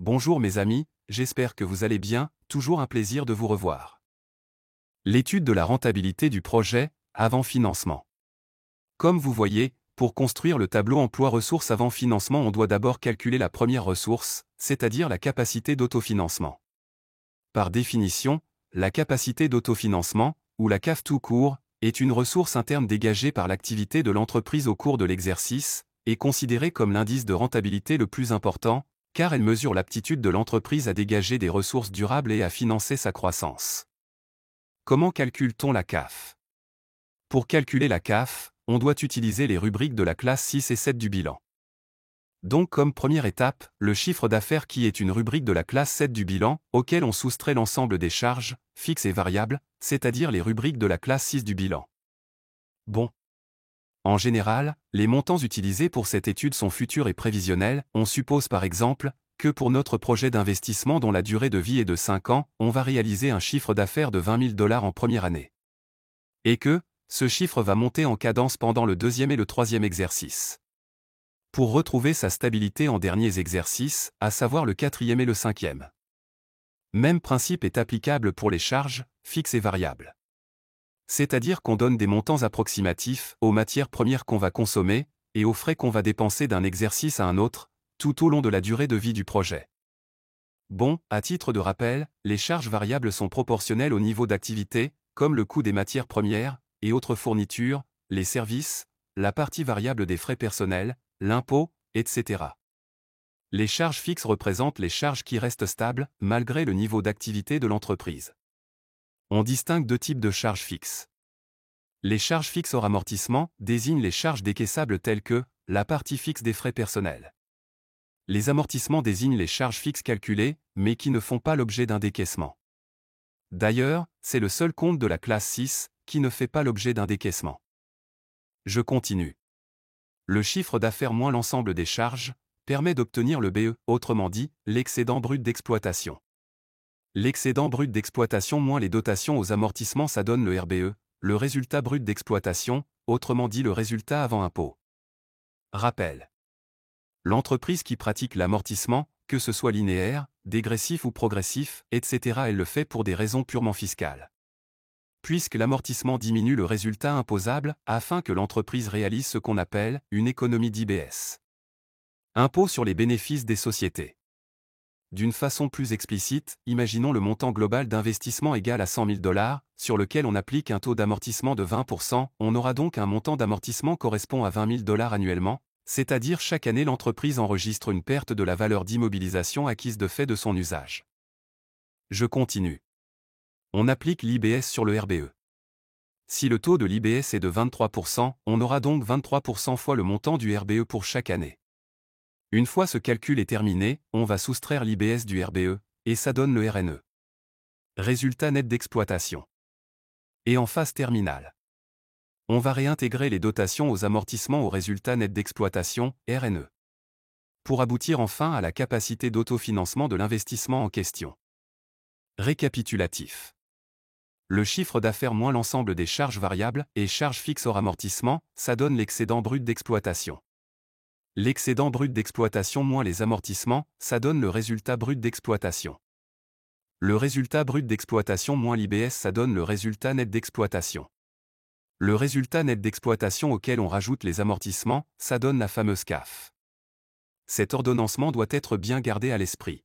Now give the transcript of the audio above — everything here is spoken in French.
Bonjour mes amis, j'espère que vous allez bien, toujours un plaisir de vous revoir. L'étude de la rentabilité du projet, avant financement. Comme vous voyez, pour construire le tableau emploi-ressources avant financement, on doit d'abord calculer la première ressource, c'est-à-dire la capacité d'autofinancement. Par définition, la capacité d'autofinancement, ou la CAF tout court, est une ressource interne dégagée par l'activité de l'entreprise au cours de l'exercice, et considérée comme l'indice de rentabilité le plus important, car elle mesure l'aptitude de l'entreprise à dégager des ressources durables et à financer sa croissance. Comment calcule-t-on la CAF? Pour calculer la CAF, on doit utiliser les rubriques de la classe 6 et 7 du bilan. Donc comme première étape, le chiffre d'affaires qui est une rubrique de la classe 7 du bilan, auquel on soustrait l'ensemble des charges, fixes et variables, c'est-à-dire les rubriques de la classe 6 du bilan. Bon. En général, les montants utilisés pour cette étude sont futurs et prévisionnels. On suppose par exemple que pour notre projet d'investissement dont la durée de vie est de 5 ans, on va réaliser un chiffre d'affaires de 20 000 $ en première année. Et que ce chiffre va monter en cadence pendant le deuxième et le troisième exercice. Pour retrouver sa stabilité en derniers exercices, à savoir le quatrième et le cinquième. Même principe est applicable pour les charges, fixes et variables. C'est-à-dire qu'on donne des montants approximatifs aux matières premières qu'on va consommer, et aux frais qu'on va dépenser d'un exercice à un autre, tout au long de la durée de vie du projet. Bon, à titre de rappel, les charges variables sont proportionnelles au niveau d'activité, comme le coût des matières premières, et autres fournitures, les services, la partie variable des frais personnels, l'impôt, etc. Les charges fixes représentent les charges qui restent stables, malgré le niveau d'activité de l'entreprise. On distingue deux types de charges fixes. Les charges fixes hors amortissement désignent les charges décaissables telles que la partie fixe des frais personnels. Les amortissements désignent les charges fixes calculées, mais qui ne font pas l'objet d'un décaissement. D'ailleurs, c'est le seul compte de la classe 6 qui ne fait pas l'objet d'un décaissement. Je continue. Le chiffre d'affaires moins l'ensemble des charges permet d'obtenir le BE, autrement dit, l'excédent brut d'exploitation. L'excédent brut d'exploitation moins les dotations aux amortissements, ça donne le RBE, le résultat brut d'exploitation, autrement dit le résultat avant impôt. Rappel. L'entreprise qui pratique l'amortissement, que ce soit linéaire, dégressif ou progressif, etc., elle le fait pour des raisons purement fiscales. Puisque l'amortissement diminue le résultat imposable, afin que l'entreprise réalise ce qu'on appelle une économie d'IBS. Impôt sur les bénéfices des sociétés. D'une façon plus explicite, imaginons le montant global d'investissement égal à 100 000 $, sur lequel on applique un taux d'amortissement de 20%, on aura donc un montant d'amortissement correspond à 20 000 $ annuellement, c'est-à-dire chaque année l'entreprise enregistre une perte de la valeur d'immobilisation acquise de fait de son usage. Je continue. On applique l'IBS sur le RBE. Si le taux de l'IBS est de 23%, on aura donc 23% fois le montant du RBE pour chaque année. Une fois ce calcul est terminé, on va soustraire l'IBS du RBE, et ça donne le RNE. Résultat net d'exploitation. Et en phase terminale, on va réintégrer les dotations aux amortissements au résultat net d'exploitation, RNE. Pour aboutir enfin à la capacité d'autofinancement de l'investissement en question. Récapitulatif. Le chiffre d'affaires moins l'ensemble des charges variables et charges fixes hors amortissement, ça donne l'excédent brut d'exploitation. L'excédent brut d'exploitation moins les amortissements, ça donne le résultat brut d'exploitation. Le résultat brut d'exploitation moins l'IBS, ça donne le résultat net d'exploitation. Le résultat net d'exploitation auquel on rajoute les amortissements, ça donne la fameuse CAF. Cet ordonnancement doit être bien gardé à l'esprit.